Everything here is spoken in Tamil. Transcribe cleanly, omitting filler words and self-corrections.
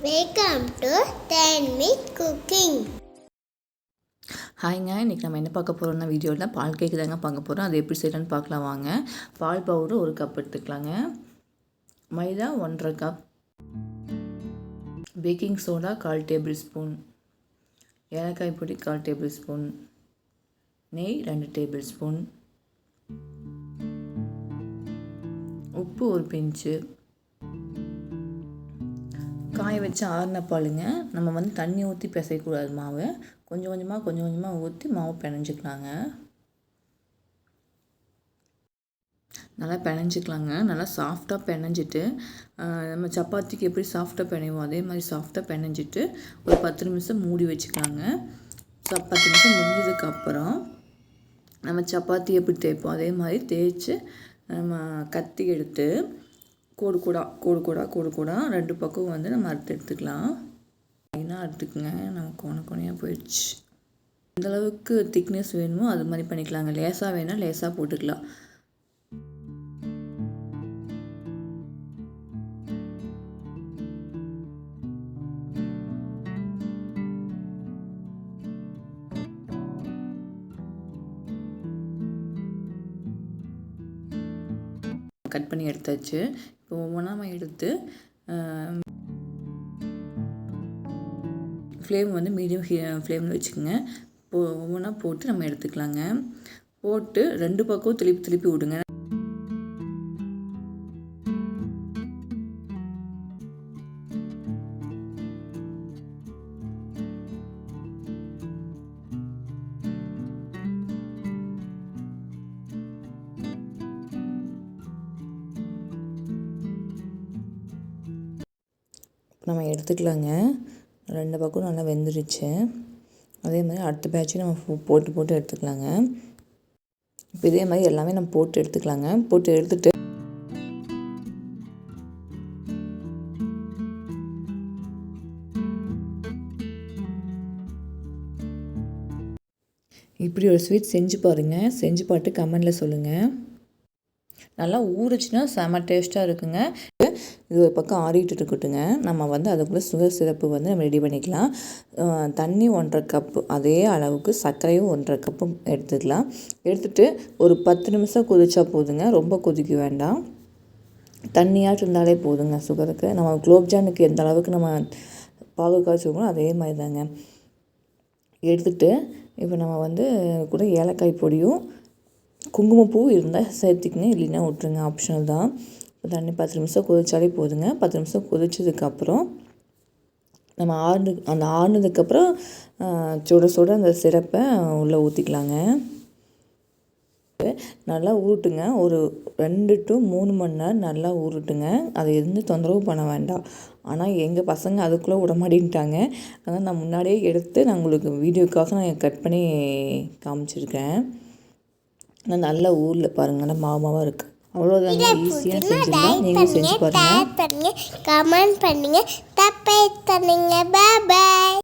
Welcome to Tanvi cooking. ஹாய்ங்க, இன்றைக்கி நம்ம என்ன பார்க்க போகிறோம்னா வீடியோவில் பால் கேக்கு தாங்க பார்க்க போகிறோம். அது எப்படி செய்யலான்னு பார்க்கலாம் வாங்க. பால் பவுடர் 1 கப் எடுத்துக்கலாங்க. மைதா 1½ cup, baking soda 1/4 table spoon, ஏலக்காய் பொடி 1/4 டேபிள் ஸ்பூன், நெய் 2 டேபிள் ஸ்பூன், உப்பு 1 பிஞ்சு, காய வச்சு ஆறின பாலுங்க. நம்ம வந்து தண்ணி ஊற்றி பிசையக்கூடாது மாவை. கொஞ்சம் கொஞ்சமாக ஊற்றி மாவு பிணைஞ்சிக்கலாங்க. நல்லா பிணைஞ்சிக்கலாங்க. நல்லா சாஃப்டாக பிணைஞ்சிட்டு நம்ம சப்பாத்திக்கு எப்படி சாஃப்டாக பிணைவோம் அதே மாதிரி சாஃப்டாக பிணைஞ்சிட்டு ஒரு 10 நிமிஷம் மூடி வச்சுக்கலாங்க. 10 நிமிஷம் முடிஞ்சதுக்கப்புறம் நம்ம சப்பாத்தி எப்படி தேய்ப்போம் அதே மாதிரி தேய்ச்சி நம்ம கத்தி எடுத்து கோடு கூடா 2 பக்கம் வந்து நம்ம எடுத்துக்கலாம். லைனாக அறுத்துக்குங்க. நமக்கு கொனையாக போயிடுச்சு. எந்தளவுக்கு திக்னஸ் வேணுமோ அது மாதிரி பண்ணிக்கலாங்க. லேசாக வேணால் லேசாக போட்டுக்கலாம். கட் பண்ணி எடுத்தாச்சு. இப்போ ஒவ்வொன்றா எடுத்து ஃப்ளேம் வந்து மீடியம் ஃப்ளேமில் வச்சுக்கோங்க. ஒவ்வொன்றா போட்டு நம்ம எடுத்துக்கலாங்க. போட்டு 2 பக்கம் திருப்பி விடுங்க. நம்ம எடுத்துக்கலாங்க. 2 பக்கம் நல்லா வெந்துருச்சு. அதே மாதிரி அடுத்த பேட்சையும் நம்ம போட்டு எடுத்துக்கலாங்க. இப்போ இதே மாதிரி எல்லாமே நம்ம போட்டு எடுத்துக்கலாங்க. போட்டு எடுத்துட்டு இப்படி ஒரு ஸ்வீட் செஞ்சு பாருங்கள். செஞ்சு பார்த்து கமெண்டில் சொல்லுங்கள். நல்லா ஊறுச்சுன்னா செம டேஸ்ட்டாக இருக்குங்க. இது ஒரு பக்கம் ஆறிட்டு இருக்கட்டுங்க. நம்ம வந்து அதுக்குள்ளே சுகர் சிரப்பு வந்து நம்ம ரெடி பண்ணிக்கலாம். தண்ணி 1½ கப்பு, அதே அளவுக்கு சர்க்கரையும் 1½ கப்பு எடுத்துக்கலாம். எடுத்துகிட்டு ஒரு 10 நிமிஷம் கொதிச்சா போதுங்க. ரொம்ப கொதிக்க வேண்டாம். தண்ணியாட்டு இருந்தாலே போதுங்க சுகருக்கு. நம்ம குலோப்ஜாமுக்கு எந்த அளவுக்கு நம்ம பாகு காய்ச்சிக்கணும் அதே மாதிரி தாங்க. எடுத்துகிட்டு இப்போ நம்ம வந்து கூட ஏலக்காய் பொடியும் குங்குமப்பூ இருந்தால் சேர்த்துக்குங்க, இல்லைன்னா விட்டுருங்க, ஆப்ஷனல் தான். தண்ணி 10 நிமிஷம் கொதிச்சாலே போதுங்க. 10 நிமிஷம் கொதிச்சதுக்கப்புறம் நம்ம ஆறுனதுக்கப்புறம் சுட அந்த சிரப்பை உள்ளே ஊற்றிக்கலாங்க. நல்லா ஊறட்டுங்க. ஒரு 2 to 3 மணி நேரம் நல்லா ஊறட்டுங்க. அதை எந்த தொந்தரவு பண்ண வேண்டாம். ஆனால் எங்கள் பசங்க அதுக்குள்ளே விடமாட்டின்ட்டாங்க. அதனால் நான் முன்னாடியே எடுத்து நான் உங்களுக்கு வீடியோக்காக நான் கட் பண்ணி காமிச்சிருக்கேன். ஆனால் நல்ல ஊரில் பாருங்கள், நல்லா மாவாக இருக்குது. அவ்வளோதாங்க, ஈஸியாக செஞ்சிடலாம். நீங்கள் செஞ்சு பாருங்கள். கமெண்ட் பண்ணுங்க, சப்ஸ்கிரைப் பண்ணுங்க. பாய் பாய்.